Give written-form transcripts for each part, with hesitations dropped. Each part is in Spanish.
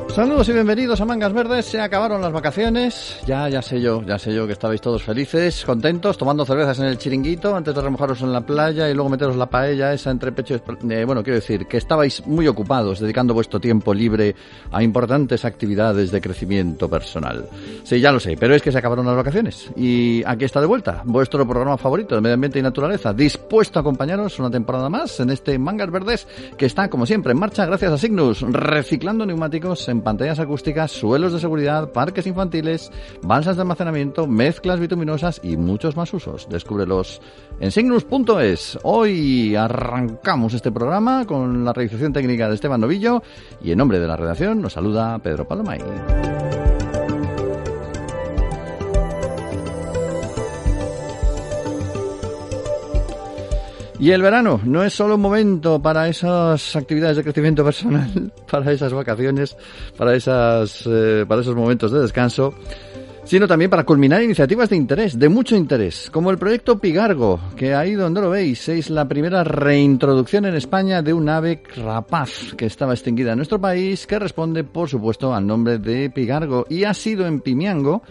Saludos y bienvenidos a Mangas Verdes. Se acabaron las vacaciones. Ya sé yo que estabais todos felices, contentos, tomando cervezas en el chiringuito antes de remojaros en la playa y luego meteros la paella esa entre pecho. Bueno, quiero decir que estabais muy ocupados dedicando vuestro tiempo libre a importantes actividades de crecimiento personal. Sí, ya lo sé, pero es que se acabaron las vacaciones y aquí está de vuelta vuestro programa favorito de medio ambiente y naturaleza, dispuesto a acompañaros una temporada más en este Mangas Verdes que está, como siempre, en marcha gracias a Cygnus, reciclando neumáticos en pantallas acústicas, suelos de seguridad, parques infantiles, balsas de almacenamiento, mezclas bituminosas y muchos más usos. Descúbrelos en cygnus.es. Hoy arrancamos este programa con la realización técnica de Esteban Novillo y en nombre de la redacción nos saluda Pedro Palomay. Y el verano no es solo un momento para esas actividades de crecimiento personal, para esas vacaciones, para esos momentos de descanso, sino también para culminar iniciativas de interés, de mucho interés, como el proyecto Pigargo, que ahí donde lo veis es la primera reintroducción en España de un ave rapaz que estaba extinguida en nuestro país, que responde, por supuesto, al nombre de Pigargo, y ha sido en Pimiango,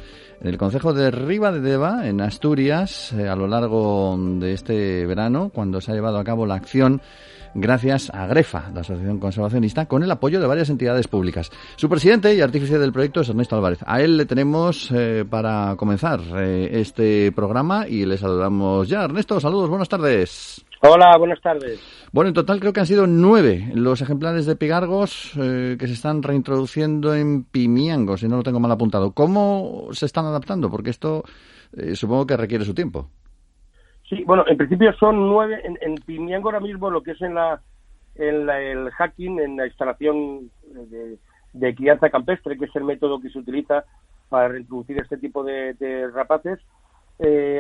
en el concejo de Ribadedeva, en Asturias, a lo largo de este verano, cuando se ha llevado a cabo la acción, gracias a GREFA, la Asociación Conservacionista, con el apoyo de varias entidades públicas. Su presidente y artífice del proyecto es Ernesto Álvarez. A él le tenemos para comenzar este programa y le saludamos ya. Ernesto, saludos, buenas tardes. Hola, buenas tardes. Bueno, en total creo que han sido 9 los ejemplares de pigargos que se están reintroduciendo en Pimiango, si no lo tengo mal apuntado. ¿Cómo se están adaptando? Porque esto supongo que requiere su tiempo. Sí, bueno, en principio son 9 en Pimiango ahora mismo, lo que es el hacking, en la instalación de crianza campestre, que es el método que se utiliza para reintroducir este tipo de rapaces.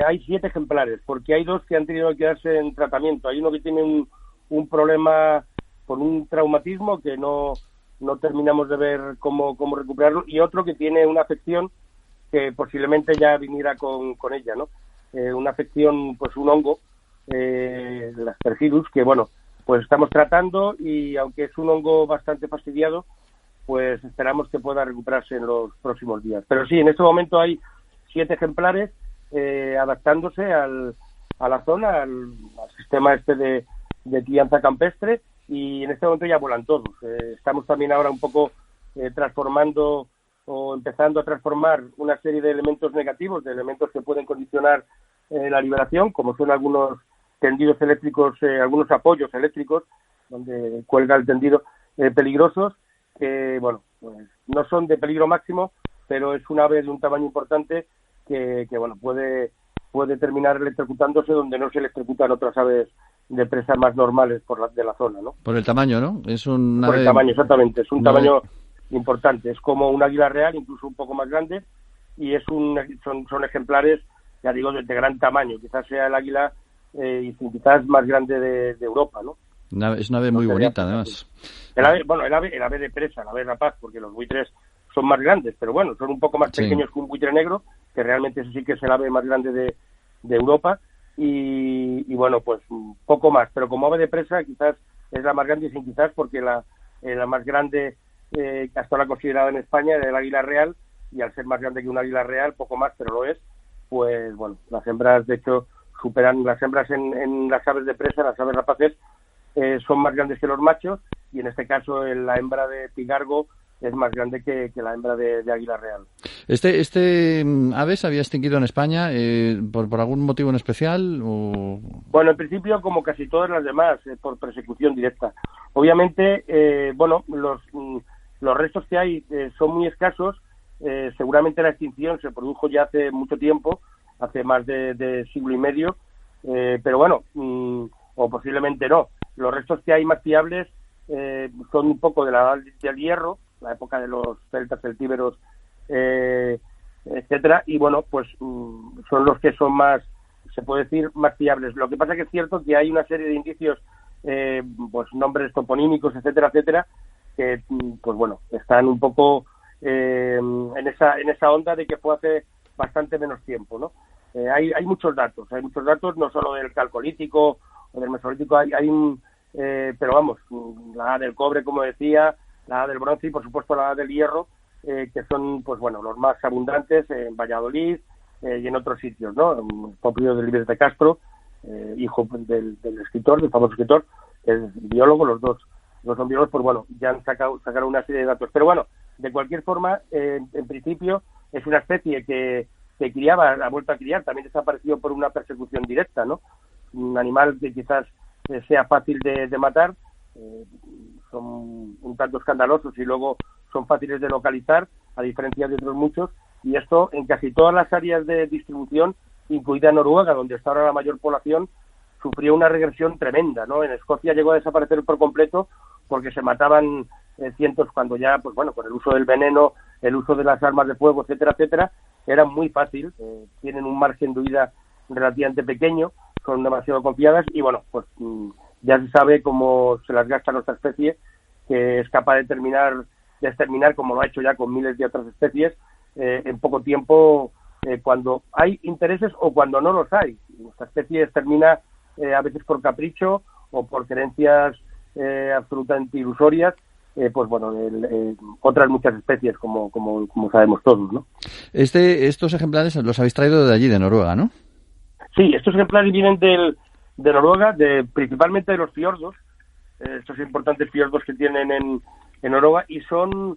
Hay 7 ejemplares, porque hay 2 que han tenido que quedarse en tratamiento. Hay uno que tiene un problema por un traumatismo que no terminamos de ver cómo recuperarlo, y otro que tiene una afección que posiblemente ya viniera con ella, ¿no? Una afección, pues un hongo, el Aspergillus, que bueno, pues estamos tratando, y aunque es un hongo bastante fastidiado, pues esperamos que pueda recuperarse en los próximos días. Pero sí, en este momento hay 7 ejemplares adaptándose a la zona, al sistema este de crianza campestre, y en este momento ya vuelan todos. Estamos también ahora un poco transformando o empezando a transformar una serie de elementos negativos, de elementos que pueden condicionar la liberación, como son algunos tendidos eléctricos, algunos apoyos eléctricos donde cuelga el tendido, peligrosos, que bueno, pues no son de peligro máximo, pero es un ave de un tamaño importante que bueno, puede terminar electrocutándose donde no se electrocutan otras aves de presa más normales de la zona, ¿no? Por el tamaño, ¿no? Por el tamaño, exactamente. Es un tamaño importante. Es como un águila real, incluso un poco más grande, y son ejemplares, ya digo, de gran tamaño. Quizás sea el águila quizás más grande de Europa, ¿no? Es una ave muy bonita, además. El ave de presa, el ave rapaz, porque los buitres son más grandes, pero bueno, son un poco más pequeños que un buitre negro, que realmente ese sí que es el ave más grande de Europa, y bueno, pues un poco más, pero como ave de presa quizás es la más grande, y sin quizás, porque la más grande hasta ahora considerada en España era el águila real, y al ser más grande que un águila real, poco más, pero lo es, pues bueno, las hembras de hecho superan las hembras en las aves de presa, las aves rapaces, son más grandes que los machos, y en este caso la hembra de pigargo es más grande que la hembra de águila real. ¿Este ave se había extinguido en España por algún motivo en especial? ¿O? Bueno, en principio, como casi todas las demás, por persecución directa. Obviamente, los restos que hay son muy escasos. Seguramente la extinción se produjo ya hace mucho tiempo, hace más de siglo y medio, pero bueno, o posiblemente no. Los restos que hay más fiables son un poco de la edad del hierro, la época de los celtas celtíberos, etcétera, y bueno, pues son los que son más, se puede decir, más fiables. Lo que pasa que es cierto que hay una serie de indicios, pues nombres toponímicos, etcétera, etcétera, que pues bueno, están un poco en esa onda de que fue hace bastante menos tiempo, ¿no? Hay muchos datos, no solo del calcolítico o del mesolítico, pero vamos, la del cobre, como decía, la edad del bronce y por supuesto la edad del hierro, que son pues bueno los más abundantes en Valladolid y en otros sitios, ¿no? Popio de Libres de Castro, hijo del escritor, del famoso escritor, que es biólogo, los dos son biólogos, pues bueno, ya han sacaron una serie de datos. Pero bueno, de cualquier forma, en principio es una especie que criaba, ha vuelto a criar, también desapareció por una persecución directa, ¿no? Un animal que quizás sea fácil de matar, son un tanto escandalosos y luego son fáciles de localizar, a diferencia de otros muchos, y esto en casi todas las áreas de distribución, incluida Noruega, donde está ahora la mayor población, sufrió una regresión tremenda, ¿no? En Escocia llegó a desaparecer por completo porque se mataban cientos cuando ya, pues bueno, con el uso del veneno, el uso de las armas de fuego, etcétera, etcétera, era muy fácil, tienen un margen de huida relativamente pequeño, son demasiado confiadas y bueno, pues ya se sabe cómo se las gasta nuestra especie, que es capaz de exterminar, como lo ha hecho ya con miles de otras especies, en poco tiempo, cuando hay intereses o cuando no los hay. Nuestra especie extermina a veces por capricho o por creencias absolutamente ilusorias, pues bueno, otras muchas especies, como sabemos todos, ¿no? Estos ejemplares los habéis traído de allí, de Noruega, ¿no? Sí, estos ejemplares vienen de Noruega, principalmente de los fiordos, estos importantes fiordos que tienen en Noruega, y son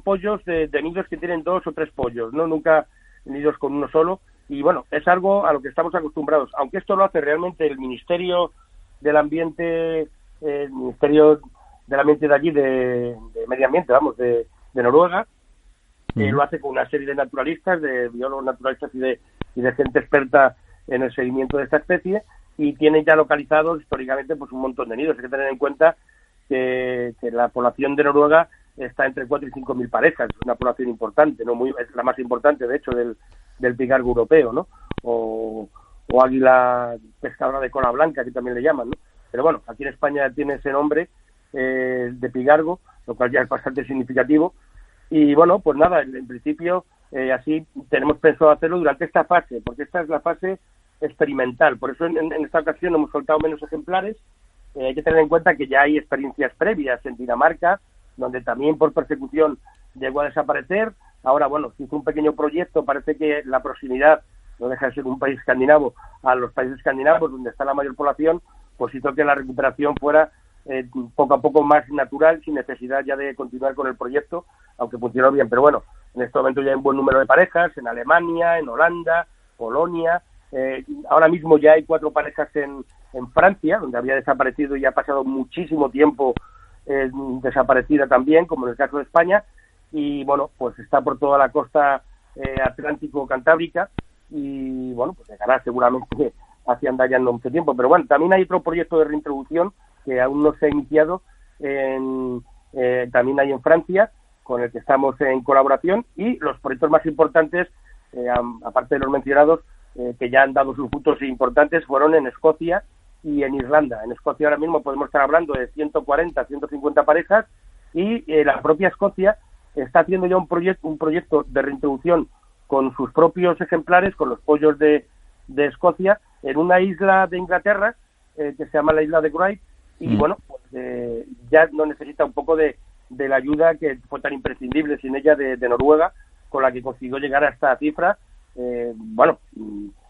pollos de nidos que tienen 2 o 3 pollos, no nunca nidos con uno solo, y bueno, es algo a lo que estamos acostumbrados, aunque esto lo hace realmente el Ministerio del Ambiente, de allí, de Medio Ambiente, vamos, de Noruega, lo hace con una serie de naturalistas, de biólogos naturalistas y de gente experta en el seguimiento de esta especie, y tienen ya localizados históricamente pues un montón de nidos. Hay que tener en cuenta que la población de Noruega está entre 4 y 5 mil parejas, es una población importante, es la más importante de hecho del pigargo europeo, ¿no? O águila pescadora de cola blanca, que también le llaman, ¿no? Pero bueno, aquí en España tiene ese nombre de pigargo, lo cual ya es bastante significativo. Y bueno, pues nada, en principio así tenemos pensado hacerlo durante esta fase, porque esta es la fase experimental. Por eso en esta ocasión hemos soltado menos ejemplares. Hay que tener en cuenta que ya hay experiencias previas en Dinamarca, donde también por persecución llegó a desaparecer. Ahora, bueno, se hizo un pequeño proyecto, parece que la proximidad, no deja de ser un país escandinavo, a los países escandinavos, donde está la mayor población, pues hizo que la recuperación fuera poco a poco más natural, sin necesidad ya de continuar con el proyecto, aunque funcionó bien. Pero bueno, en este momento ya hay un buen número de parejas, en Alemania, en Holanda, Polonia, ahora mismo ya hay 4 parejas en Francia, donde había desaparecido y ha pasado muchísimo tiempo desaparecida también, como en el caso de España, y bueno, pues está por toda la costa atlántico-cantábrica, y bueno, pues llegará seguramente hacia Andaya en no mucho tiempo. Pero bueno, también hay otro proyecto de reintroducción que aún no se ha iniciado, también hay en Francia, con el que estamos en colaboración, y los proyectos más importantes, aparte de los mencionados, que ya han dado sus frutos importantes, fueron en Escocia y en Irlanda. En Escocia ahora mismo podemos estar hablando de 140, 150 parejas, y la propia Escocia está haciendo ya un proyecto de reintroducción con sus propios ejemplares, con los pollos de Escocia, en una isla de Inglaterra que se llama la isla de Wight, y bueno, pues ya no necesita un poco de la ayuda que fue tan imprescindible sin ella de Noruega, con la que consiguió llegar a esta cifra. Bueno,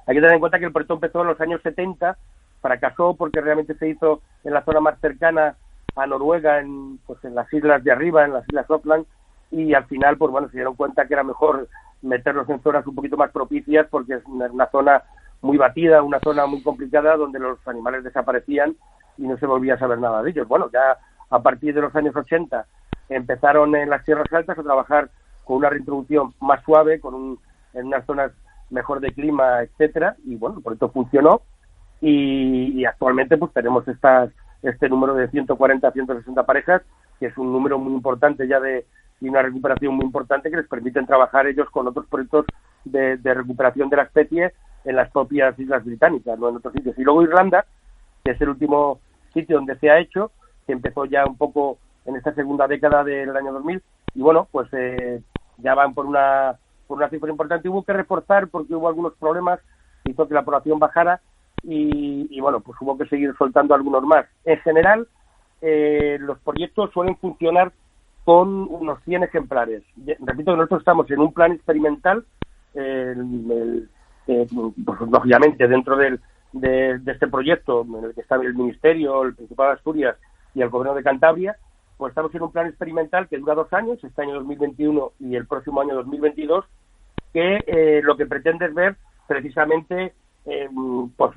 hay que tener en cuenta que el proyecto empezó en los años 70, fracasó porque realmente se hizo en la zona más cercana a Noruega, en las islas de arriba, en las islas Auckland, y al final, pues bueno, se dieron cuenta que era mejor meterlos en zonas un poquito más propicias, porque es una zona muy batida, una zona muy complicada, donde los animales desaparecían y no se volvía a saber nada de ellos. Bueno, ya a partir de los años 80 empezaron en las tierras altas a trabajar con una reintroducción más suave, en unas zonas mejor de clima, etcétera, y bueno, por esto funcionó, y actualmente pues tenemos este número de 140 a 160 parejas, que es un número muy importante ya y una recuperación muy importante, que les permiten trabajar ellos con otros proyectos de recuperación de la especie en las propias islas británicas, no en otros sitios. Y luego Irlanda, que es el último sitio donde se ha hecho, que empezó ya un poco en esta segunda década del año 2000, y bueno, pues ya van por una cifra importante. Hubo que reforzar porque hubo algunos problemas, hizo que la población bajara, y bueno, pues hubo que seguir soltando algunos más. En general, los proyectos suelen funcionar con unos 100 ejemplares. Repito que nosotros estamos en un plan experimental, pues, lógicamente dentro de este proyecto en el que está el Ministerio, el Principado de Asturias y el Gobierno de Cantabria, pues estamos en un plan experimental que dura 2 años, este año 2021 y el próximo año 2022, que lo que pretende es ver precisamente, pues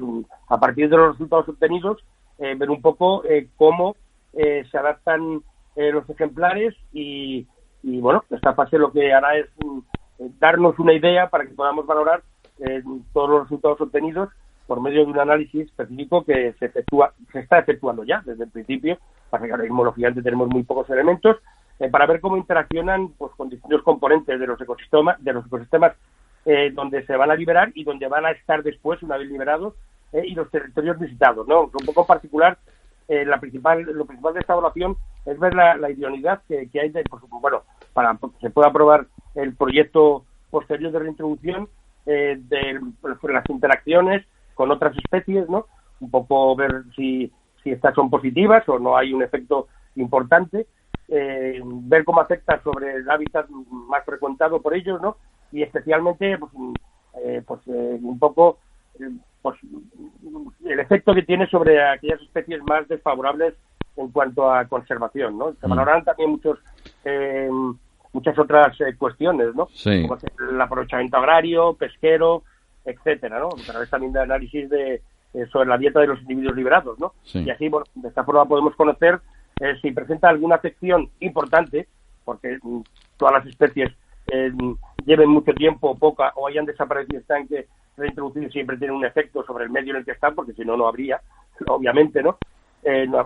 a partir de los resultados obtenidos, ver un poco cómo se adaptan los ejemplares y bueno, esta fase lo que hará es darnos una idea para que podamos valorar todos los resultados obtenidos por medio de un análisis específico que se está efectuando ya desde el principio. Pasa que ahora mismo lógicamente tenemos muy pocos elementos para ver cómo interaccionan pues con distintos componentes de los ecosistemas donde se van a liberar y donde van a estar después una vez liberados y los territorios visitados, ¿no? Un poco particular, lo principal de esta evaluación es ver la idoneidad que hay para que se pueda aprobar el proyecto posterior de reintroducción de las interacciones con otras especies, ¿no? Un poco ver si estas son positivas o no hay un efecto importante, ver cómo afecta sobre el hábitat más frecuentado por ellos, ¿no? Y especialmente un poco el efecto que tiene sobre aquellas especies más desfavorables en cuanto a conservación, ¿no? Se valoran también muchas otras cuestiones, ¿no? Sí. Como el aprovechamiento agrario, pesquero, etcétera, ¿no? A través también de análisis sobre la dieta de los individuos liberados, ¿no? Sí. Y así, bueno, de esta forma podemos conocer si presenta alguna afección importante, porque todas las especies lleven mucho tiempo o poca, o hayan desaparecido, están que reintroducir, siempre tienen un efecto sobre el medio en el que están, porque si no, no habría, obviamente, ¿no?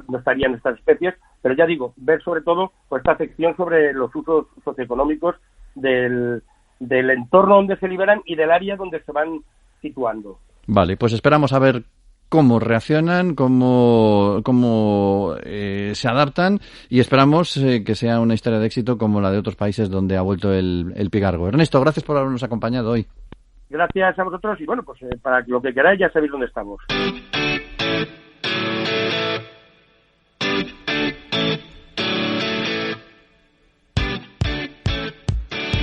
No estarían estas especies, pero ya digo, ver sobre todo pues, esta afección sobre los usos socioeconómicos del entorno donde se liberan y del área donde se van situando. Vale, pues esperamos a ver cómo reaccionan, cómo se adaptan y esperamos que sea una historia de éxito como la de otros países donde ha vuelto el pigargo. Ernesto, gracias por habernos acompañado hoy. Gracias a vosotros y bueno, pues para lo que queráis ya sabéis dónde estamos.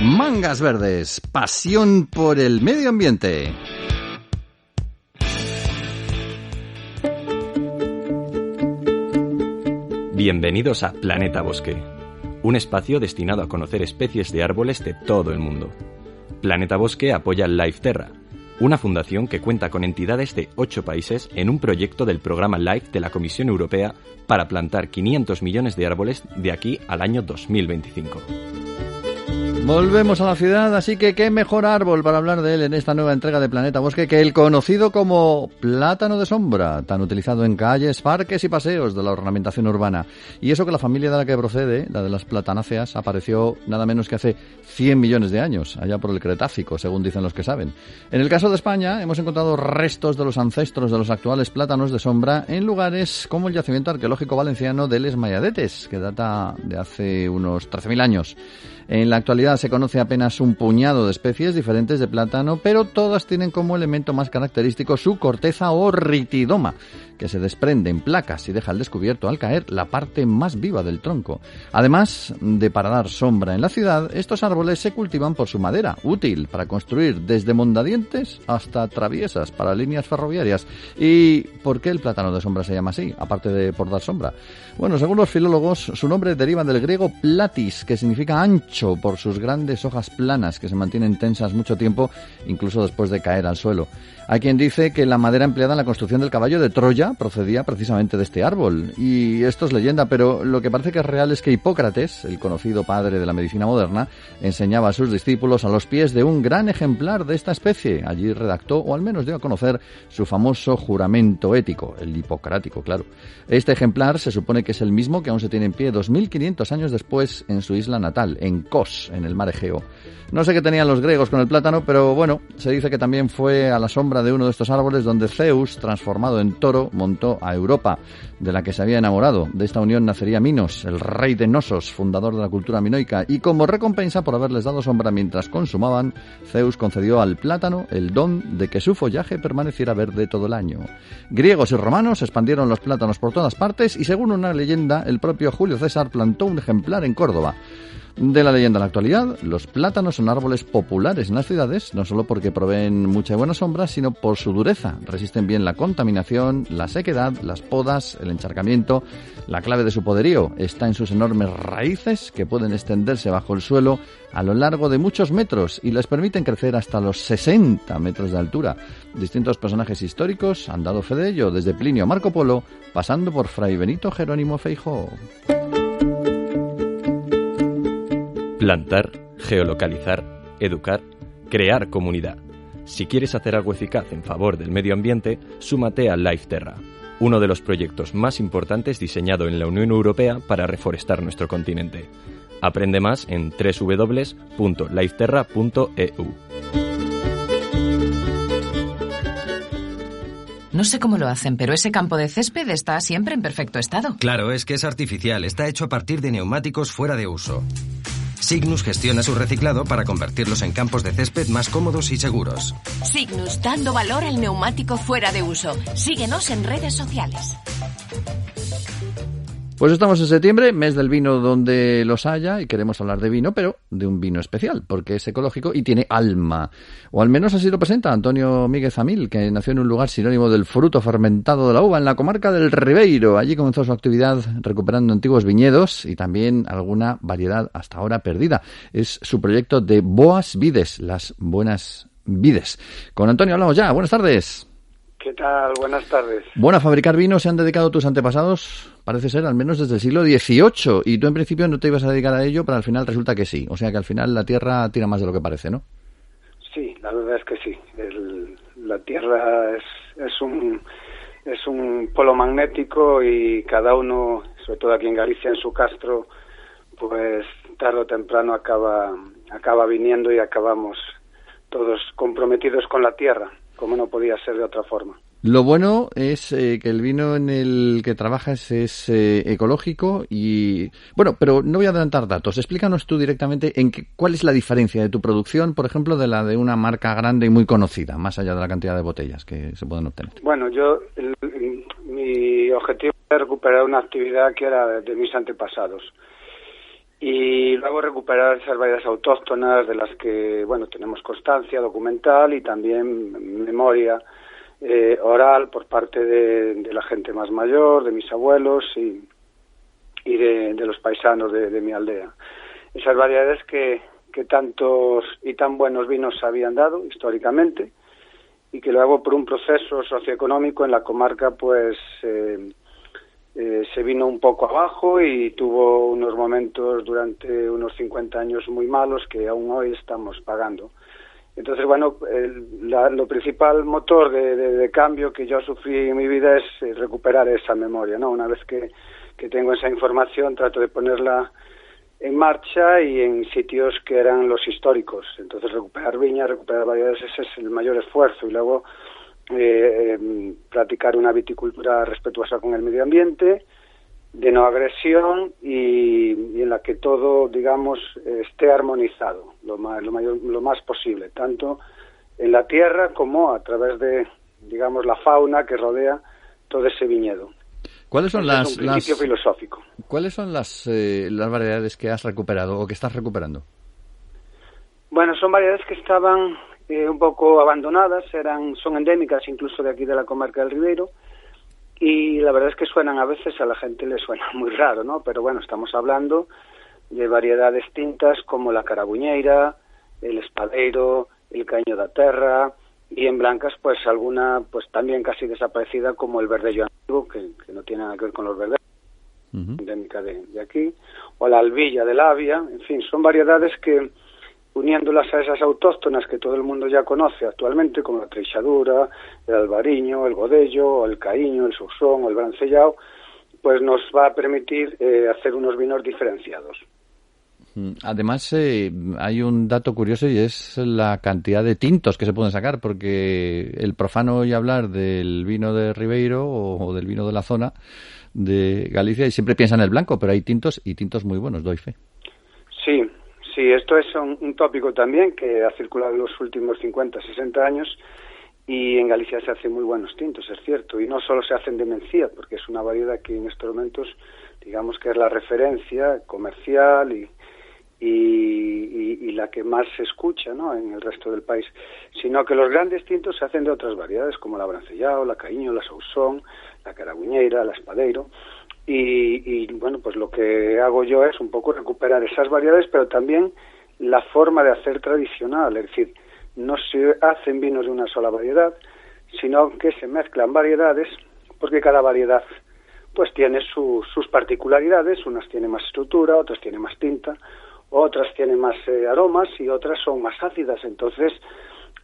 Mangas Verdes, pasión por el medio ambiente. Bienvenidos a Planeta Bosque, un espacio destinado a conocer especies de árboles de todo el mundo. Planeta Bosque apoya Life Terra, una fundación que cuenta con entidades de 8 países en un proyecto del programa LIFE de la Comisión Europea para plantar 500 millones de árboles de aquí al año 2025. Volvemos a la ciudad, así que qué mejor árbol para hablar de él en esta nueva entrega de Planeta Bosque que el conocido como plátano de sombra, tan utilizado en calles, parques y paseos de la ornamentación urbana. Y eso que la familia de la que procede, la de las platanáceas, apareció nada menos que hace 100 millones de años, allá por el Cretácico, según dicen los que saben. En el caso de España, hemos encontrado restos de los ancestros de los actuales plátanos de sombra en lugares como el yacimiento arqueológico valenciano de Les Mayadetes, que data de hace unos 13.000 años. En la actualidad se conoce apenas un puñado de especies diferentes de plátano, pero todas tienen como elemento más característico su corteza o ritidoma, que se desprende en placas y deja al descubierto al caer la parte más viva del tronco. Además de para dar sombra en la ciudad, estos árboles se cultivan por su madera, útil para construir desde mondadientes hasta traviesas para líneas ferroviarias. ¿Y por qué el plátano de sombra se llama así, aparte de por dar sombra? Bueno, según los filólogos, su nombre deriva del griego platis, que significa ancho, por sus grandes hojas planas que se mantienen tensas mucho tiempo, incluso después de caer al suelo. Hay quien dice que la madera empleada en la construcción del caballo de Troya procedía precisamente de este árbol. Y esto es leyenda, pero lo que parece que es real es que Hipócrates, el conocido padre de la medicina moderna, enseñaba a sus discípulos a los pies de un gran ejemplar de esta especie. Allí redactó, o al menos dio a conocer, su famoso juramento ético, el hipocrático, claro. Este ejemplar se supone que es el mismo que aún se tiene en pie 2.500 años después en su isla natal, en Kos, en el mar Egeo. No sé qué tenían los griegos con el plátano, pero bueno, se dice que también fue a la sombra sombra de uno de estos árboles donde Zeus, transformado en toro, montó a Europa, de la que se había enamorado. De esta unión nacería Minos, el rey de Nosos, fundador de la cultura minoica, y como recompensa por haberles dado sombra mientras consumaban, Zeus concedió al plátano el don de que su follaje permaneciera verde todo el año. Griegos y romanos expandieron los plátanos por todas partes y, según una leyenda, el propio Julio César plantó un ejemplar en Córdoba. De la leyenda a la actualidad, los plátanos son árboles populares en las ciudades, no solo porque proveen mucha y buena sombra, sino por su dureza. Resisten bien la contaminación, la sequedad, las podas, el encharcamiento. La clave de su poderío está en sus enormes raíces, que pueden extenderse bajo el suelo a lo largo de muchos metros y les permiten crecer hasta los 60 metros de altura. Distintos personajes históricos han dado fe de ello, desde Plinio a Marco Polo, pasando por Fray Benito Jerónimo Feijóo. Plantar, geolocalizar, educar, crear comunidad. Si quieres hacer algo eficaz en favor del medio ambiente, súmate a Lifeterra, uno de los proyectos más importantes diseñado en la Unión Europea para reforestar nuestro continente. Aprende más en www.lifeterra.eu. No sé cómo lo hacen, pero ese campo de césped está siempre en perfecto estado. Claro, es que es artificial. Está hecho a partir de neumáticos fuera de uso. Cygnus gestiona su reciclado para convertirlos en campos de césped más cómodos y seguros. Cygnus, dando valor al neumático fuera de uso. Síguenos en redes sociales. Pues estamos en septiembre, mes del vino donde los haya, y queremos hablar de vino, pero de un vino especial, porque es ecológico y tiene alma. O al menos así lo presenta Antonio Míguez Amil, que nació en un lugar sinónimo del fruto fermentado de la uva, en la comarca del Ribeiro. Allí comenzó su actividad recuperando antiguos viñedos y también alguna variedad hasta ahora perdida. Es su proyecto de Boas Vides, las buenas vides. Con Antonio hablamos ya. Buenas tardes. ¿Qué tal? Buenas tardes. Bueno, a fabricar vino se han dedicado tus antepasados, parece ser, al menos desde el siglo XVIII. Y tú en principio no te ibas a dedicar a ello, pero al final resulta que sí. O sea que al final la tierra tira más de lo que parece, ¿no? Sí, la verdad es que sí. La tierra es un polo magnético y cada uno, sobre todo aquí en Galicia, en su castro, pues tarde o temprano acaba viniendo y acabamos todos comprometidos con la tierra, como no podía ser de otra forma. Lo bueno es que el vino en el que trabajas es ecológico y... Bueno, pero no voy a adelantar datos. Explícanos tú directamente cuál es la diferencia de tu producción, por ejemplo, de la de una marca grande y muy conocida, más allá de la cantidad de botellas que se pueden obtener. Bueno, mi objetivo es recuperar una actividad que era de mis antepasados. Y luego recuperar esas variedades autóctonas de las que, bueno, tenemos constancia documental y también memoria oral por parte de la gente más mayor, de mis abuelos y de los paisanos de mi aldea. Esas variedades que tantos y tan buenos vinos habían dado históricamente y que luego por un proceso socioeconómico en la comarca pues se vino un poco abajo y tuvo unos momentos durante unos 50 años muy malos que aún hoy estamos pagando. Entonces, bueno, lo principal motor de cambio que yo sufrí en mi vida es recuperar esa memoria, ¿no? Una vez que tengo esa información, trato de ponerla en marcha y en sitios que eran los históricos. Entonces, recuperar viñas, recuperar variedades, ese es el mayor esfuerzo. Y luego practicar una viticultura respetuosa con el medio ambiente, de no agresión y en la que todo, digamos, esté armonizado lo más posible, tanto en la tierra como a través de, digamos, la fauna que rodea todo ese viñedo. ¿Cuáles son es un principio filosófico. ¿Cuáles son las variedades que has recuperado o que estás recuperando? Bueno, son variedades que estaban un poco abandonadas, son endémicas incluso de aquí de la comarca del Ribeiro, y la verdad es que a veces a la gente le suena muy raro, ¿no? Pero bueno, estamos hablando de variedades tintas como la carabuñeira, el espadeiro, el caño da terra, y en blancas pues alguna pues también casi desaparecida como el verdello antiguo, que no tiene nada que ver con los verdelhos, endémica de aquí, o la albilla de Labia. En fin, son variedades que, uniéndolas a esas autóctonas que todo el mundo ya conoce actualmente, como la treixadura, el albariño, el godello, el caíño, el sousón o el brancellao, pues nos va a permitir hacer unos vinos diferenciados. Además, hay un dato curioso y es la cantidad de tintos que se pueden sacar, porque el profano oye hablar del vino de Ribeiro o del vino de la zona de Galicia y siempre piensa en el blanco, pero hay tintos y tintos muy buenos, doy fe. Sí, esto es un tópico también que ha circulado en los últimos 50, 60 años y en Galicia se hacen muy buenos tintos, es cierto, y no solo se hacen de Mencía, porque es una variedad que en estos momentos, digamos que es la referencia comercial y la que más se escucha, ¿no?, en el resto del país, sino que los grandes tintos se hacen de otras variedades como la Brancellao, la Caíño, la Sausón, la Caraguñeira, la Espadeiro, y bueno, pues lo que hago yo es un poco recuperar esas variedades, pero también la forma de hacer tradicional, es decir, no se hacen vinos de una sola variedad, sino que se mezclan variedades, porque cada variedad pues tiene sus particularidades, unas tienen más estructura, otras tienen más tinta, otras tienen más aromas y otras son más ácidas. Entonces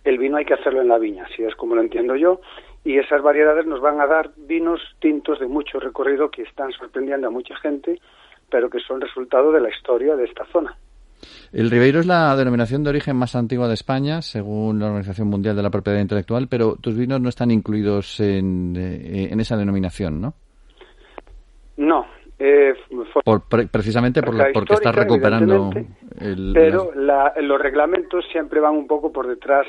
el vino hay que hacerlo en la viña, así es como lo entiendo yo, y esas variedades nos van a dar vinos tintos de mucho recorrido que están sorprendiendo a mucha gente, pero que son resultado de la historia de esta zona. El Ribeiro es la denominación de origen más antigua de España, según la Organización Mundial de la Propiedad Intelectual, pero tus vinos no están incluidos en esa denominación, ¿no? No. Precisamente porque estás recuperando pero los reglamentos siempre van un poco por detrás,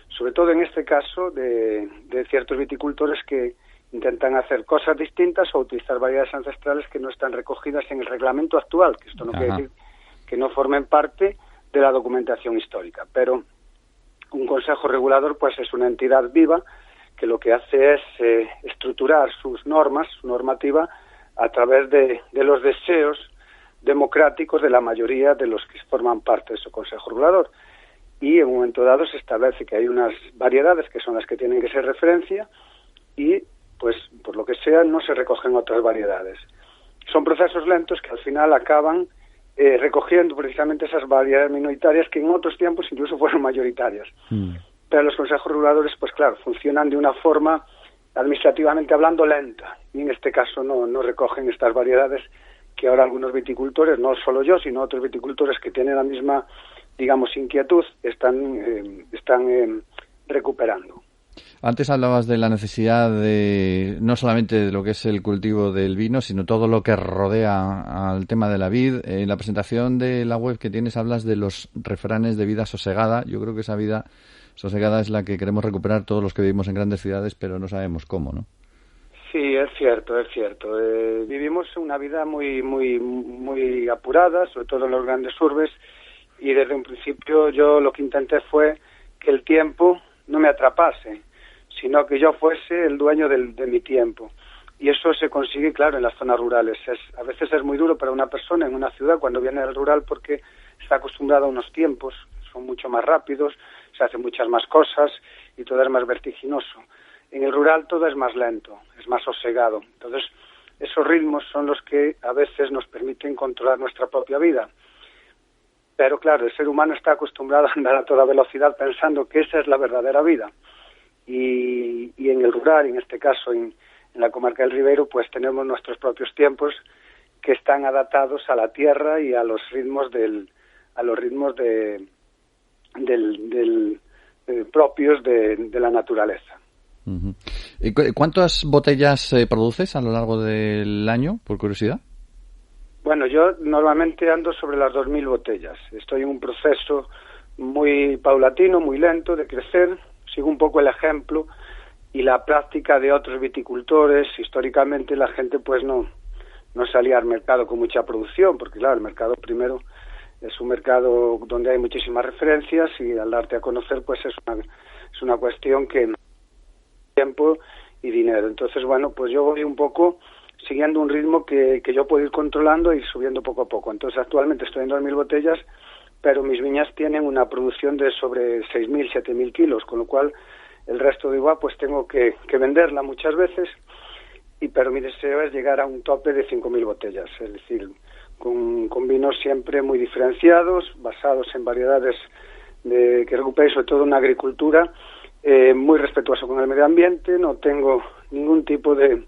sobre todo en este caso de ciertos viticultores que intentan hacer cosas distintas o utilizar variedades ancestrales que no están recogidas en el reglamento actual, que esto no quiere decir que no formen parte de la documentación histórica, pero un consejo regulador pues es una entidad viva que lo que hace es estructurar sus normas, su normativa, a través de los deseos democráticos de la mayoría de los que forman parte de su consejo regulador. Y en un momento dado se establece que hay unas variedades que son las que tienen que ser referencia y, pues, por lo que sea, no se recogen otras variedades. Son procesos lentos que al final acaban recogiendo precisamente esas variedades minoritarias que en otros tiempos incluso fueron mayoritarias. Pero los consejos reguladores, pues claro, funcionan de una forma administrativamente hablando lenta, y en este caso no recogen estas variedades que ahora algunos viticultores, no solo yo, sino otros viticultores que tienen la misma, digamos, inquietud, están recuperando. Antes hablabas de la necesidad de no solamente de lo que es el cultivo del vino, sino todo lo que rodea al tema de la vid. En la presentación de la web que tienes hablas de los refranes de vida sosegada. Yo creo que esa vida sosegada es la que queremos recuperar todos los que vivimos en grandes ciudades, pero no sabemos cómo, ¿no? Sí, es cierto. Vivimos una vida muy apurada, sobre todo en los grandes urbes, y desde un principio yo lo que intenté fue que el tiempo no me atrapase, sino que yo fuese el dueño de mi tiempo. Y eso se consigue, claro, en las zonas rurales. A veces es muy duro para una persona en una ciudad cuando viene al rural porque está acostumbrado a unos tiempos, son mucho más rápidos, se hacen muchas más cosas y todo es más vertiginoso. En el rural todo es más lento, es más sosegado. Entonces, esos ritmos son los que a veces nos permiten controlar nuestra propia vida. Pero claro, el ser humano está acostumbrado a andar a toda velocidad pensando que esa es la verdadera vida. Y en el rural, en este caso en la comarca del Ribeiro, pues tenemos nuestros propios tiempos que están adaptados a la tierra y a los ritmos propios de la naturaleza. Uh-huh. ¿Cuántas botellas produces a lo largo del año, por curiosidad? Bueno, yo normalmente ando sobre las 2.000 botellas. Estoy en un proceso muy paulatino, muy lento de crecer. Sigo un poco el ejemplo y la práctica de otros viticultores. Históricamente la gente pues no salía al mercado con mucha producción, porque claro, el mercado primero es un mercado donde hay muchísimas referencias y al darte a conocer pues es una cuestión que tiempo y dinero. Entonces, bueno, pues yo voy un poco siguiendo un ritmo que yo puedo ir controlando y subiendo poco a poco. Entonces, actualmente estoy en 2.000 botellas, pero mis viñas tienen una producción de sobre 6.000, 7.000 kilos, con lo cual el resto de uva pues tengo que venderla muchas veces, pero mi deseo es llegar a un tope de 5.000 botellas, es decir, con vinos siempre muy diferenciados, basados en variedades que recuperen sobre todo una agricultura muy respetuosa con el medio ambiente. No tengo ningún tipo de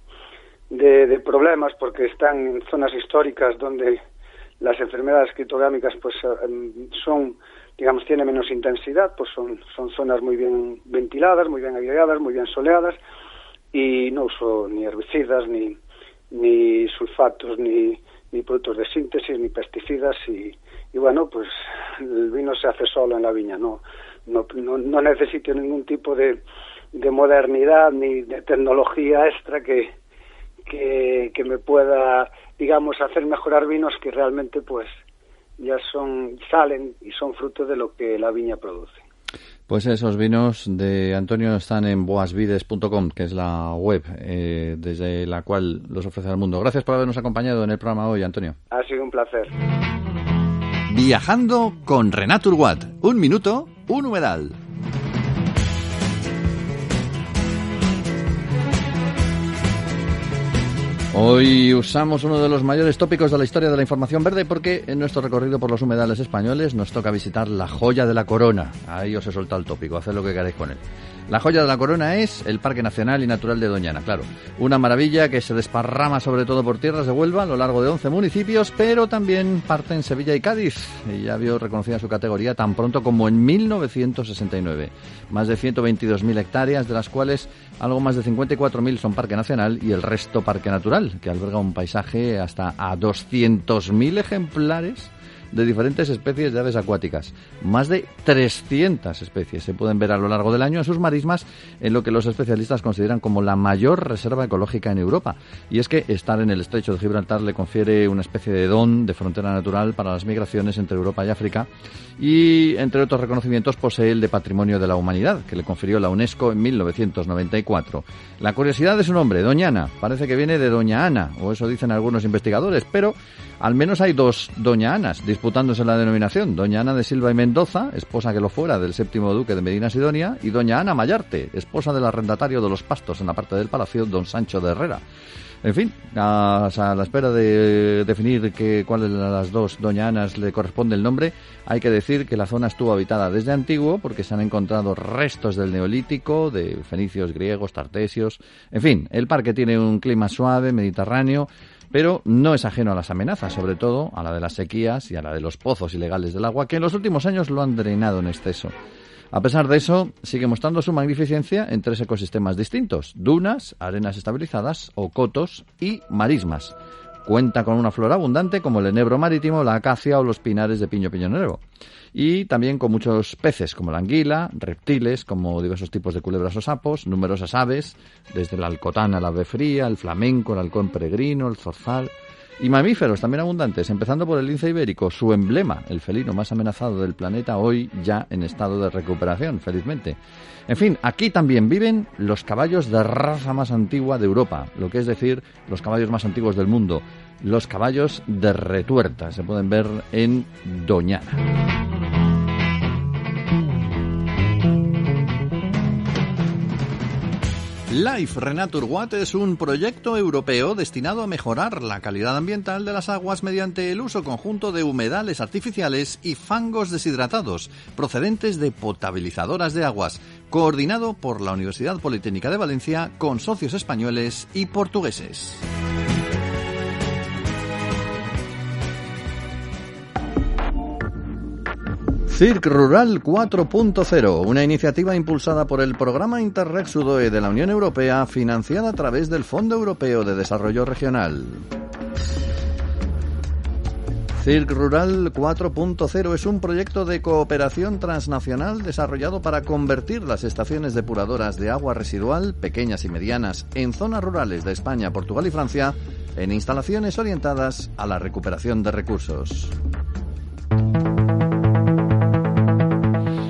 problemas porque están en zonas históricas donde las enfermedades criptogámicas pues son, digamos, tienen menos intensidad, pues son zonas muy bien ventiladas, muy bien aireadas, muy bien soleadas, y no uso ni herbicidas, ni sulfatos, ni productos de síntesis, ni pesticidas, y bueno, pues el vino se hace solo en la viña, no necesito ningún tipo de modernidad ni de tecnología extra que me pueda, digamos, hacer mejorar vinos que realmente pues ya salen y son fruto de lo que la viña produce. Pues esos vinos de Antonio están en boasvides.com, que es la web desde la cual los ofrece al mundo. Gracias por habernos acompañado en el programa hoy, Antonio. Ha sido un placer. Viajando con Renat Urguat. 1 minuto, un humedal. Hoy usamos uno de los mayores tópicos de la historia de la información verde porque en nuestro recorrido por los humedales españoles nos toca visitar la joya de la corona. Ahí os he soltado el tópico, haced lo que queráis con él. La joya de la corona es el Parque Nacional y Natural de Doñana, claro. Una maravilla que se desparrama sobre todo por tierras de Huelva a lo largo de 11 municipios, pero también parte en Sevilla y Cádiz. Y ya vio reconocida su categoría tan pronto como en 1969. Más de 122.000 hectáreas, de las cuales algo más de 54.000 son Parque Nacional y el resto Parque Natural, que alberga un paisaje hasta a 200.000 ejemplares de diferentes especies de aves acuáticas. Más de 300 especies se pueden ver a lo largo del año en sus marismas, en lo que los especialistas consideran como la mayor reserva ecológica en Europa. Y es que estar en el estrecho de Gibraltar le confiere una especie de don de frontera natural para las migraciones entre Europa y África, y entre otros reconocimientos posee el de Patrimonio de la Humanidad, que le confirió la UNESCO en 1994. La curiosidad de su nombre, Doñana, parece que viene de Doña Ana, o eso dicen algunos investigadores, pero al menos hay 2 Doña Anas disputándose la denominación: Doña Ana de Silva y Mendoza, esposa que lo fuera del 7º duque de Medina Sidonia, y Doña Ana Mallarte, esposa del arrendatario de los pastos en la parte del palacio, don Sancho de Herrera. En fin, a la espera de definir cuál de las 2 Doña Anas le corresponde el nombre, hay que decir que la zona estuvo habitada desde antiguo, porque se han encontrado restos del Neolítico, de fenicios, griegos, tartesios. En fin, el parque tiene un clima suave, mediterráneo, pero no es ajeno a las amenazas, sobre todo a la de las sequías y a la de los pozos ilegales del agua, que en los últimos años lo han drenado en exceso. A pesar de eso, sigue mostrando su magnificencia en 3 ecosistemas distintos: dunas, arenas estabilizadas, ocotos y marismas. Cuenta con una flora abundante como el enebro marítimo, la acacia o los pinares de piño piñonero. Y también con muchos peces como la anguila, reptiles como diversos tipos de culebras o sapos, numerosas aves, desde el alcotán al ave fría, el flamenco, el halcón peregrino, el zorzal, y mamíferos también abundantes, empezando por el lince ibérico, su emblema, el felino más amenazado del planeta, hoy ya en estado de recuperación, felizmente. En fin, aquí también viven los caballos de raza más antigua de Europa, lo que es decir, los caballos más antiguos del mundo, los caballos de retuerta, se pueden ver en Doñana. Life Renat Urguat es un proyecto europeo destinado a mejorar la calidad ambiental de las aguas mediante el uso conjunto de humedales artificiales y fangos deshidratados procedentes de potabilizadoras de aguas, coordinado por la Universidad Politécnica de Valencia con socios españoles y portugueses. Circ Rural 4.0, una iniciativa impulsada por el Programa Interreg Sudoe de la Unión Europea, financiada a través del Fondo Europeo de Desarrollo Regional. Circ Rural 4.0 es un proyecto de cooperación transnacional desarrollado para convertir las estaciones depuradoras de agua residual, pequeñas y medianas, en zonas rurales de España, Portugal y Francia, en instalaciones orientadas a la recuperación de recursos.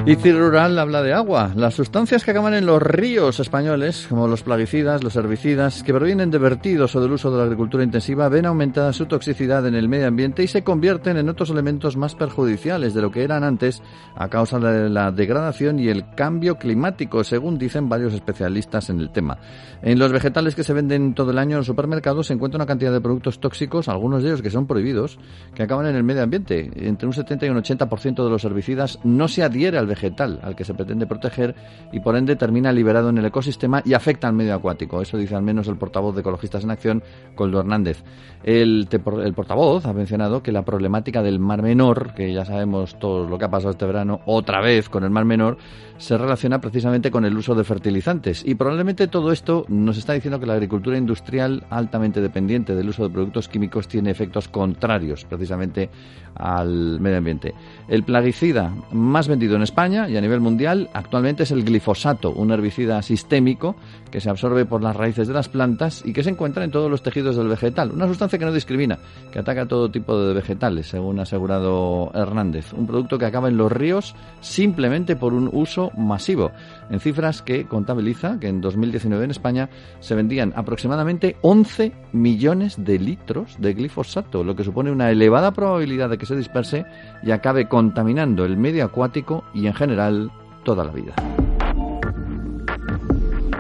Y Circ Rural habla de agua, las sustancias que acaban en los ríos españoles, como los plaguicidas, los herbicidas, que provienen de vertidos o del uso de la agricultura intensiva, ven aumentada su toxicidad en el medio ambiente y se convierten en otros elementos más perjudiciales de lo que eran antes a causa de la degradación y el cambio climático, según dicen varios especialistas en el tema. En los vegetales que se venden todo el año en los supermercados se encuentra una cantidad de productos tóxicos, algunos de ellos que son prohibidos, que acaban en el medio ambiente. Entre un 70 y un 80% de los herbicidas no se adhiere al vegetal al que se pretende proteger y por ende termina liberado en el ecosistema y afecta al medio acuático. Eso dice al menos el portavoz de Ecologistas en Acción, Koldo Hernández. El portavoz ha mencionado que la problemática del Mar Menor, que ya sabemos todo lo que ha pasado este verano, otra vez con el Mar Menor, se relaciona precisamente con el uso de fertilizantes. Y probablemente todo esto nos está diciendo que la agricultura industrial, altamente dependiente del uso de productos químicos, tiene efectos contrarios precisamente al medio ambiente. El plaguicida más vendido en España y a nivel mundial actualmente es el glifosato, un herbicida sistémico que se absorbe por las raíces de las plantas y que se encuentra en todos los tejidos del vegetal. Una sustancia que no discrimina, que ataca a todo tipo de vegetales, según ha asegurado Hernández. Un producto que acaba en los ríos simplemente por un uso masivo. En cifras que contabiliza que en 2019 en España se vendían aproximadamente 11 millones de litros de glifosato, lo que supone una elevada probabilidad de que se disperse y acabe contaminando el medio acuático y en general toda la vida.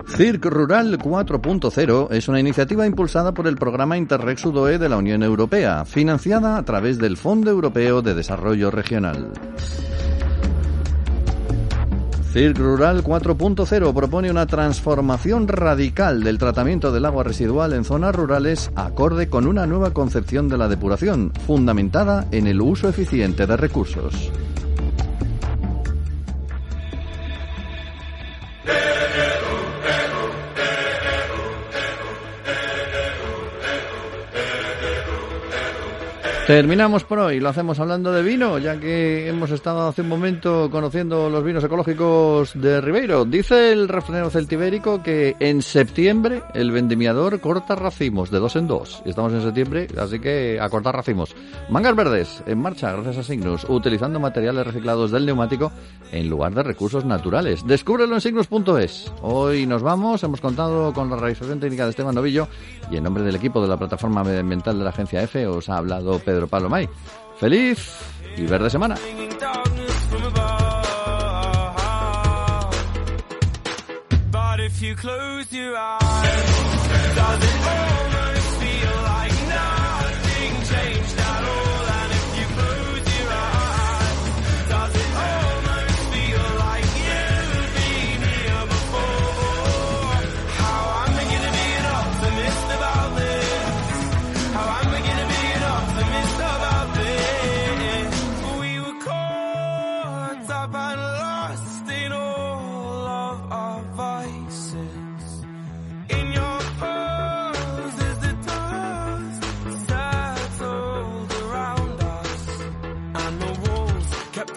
Circ Rural 4.0 es una iniciativa impulsada por el programa Interreg Sudoe de la Unión Europea, financiada a través del Fondo Europeo de Desarrollo Regional. Circ Rural 4.0 propone una transformación radical del tratamiento del agua residual en zonas rurales acorde con una nueva concepción de la depuración, fundamentada en el uso eficiente de recursos. Terminamos por hoy, lo hacemos hablando de vino, ya que hemos estado hace un momento conociendo los vinos ecológicos de Ribeiro. Dice el refranero celtibérico que en septiembre el vendimiador corta racimos de 2 en 2. Estamos en septiembre, así que a cortar racimos. Mangas verdes, en marcha gracias a Signus, utilizando materiales reciclados del neumático en lugar de recursos naturales. Descúbrelo en signus.es. Hoy nos vamos, hemos contado con la realización técnica de Esteban Novillo y en nombre del equipo de la plataforma medioambiental de la agencia EFE os ha hablado Pedro Palomay. ¡Feliz y verde semana!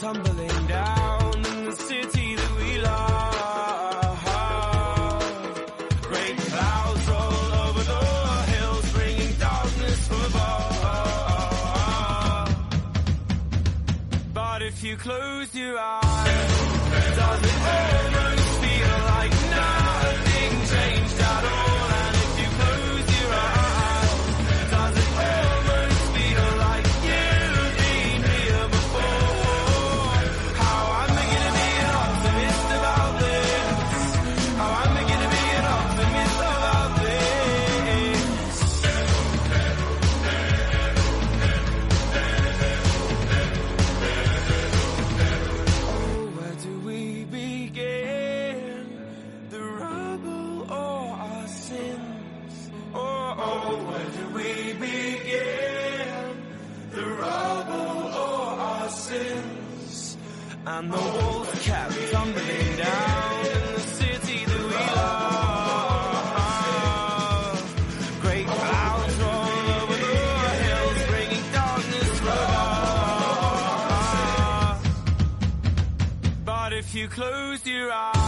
Tumbling down in the city that we love. Great clouds roll over the hills, bringing darkness from above. But if you close your eyes, does it almost feel like nothing changed at all? And if you close your eyes, does it almost feel like you've been here before? And the walls kept tumbling down in the city that we love. Great clouds roll over the hills, bringing darkness from above. But if you close your eyes,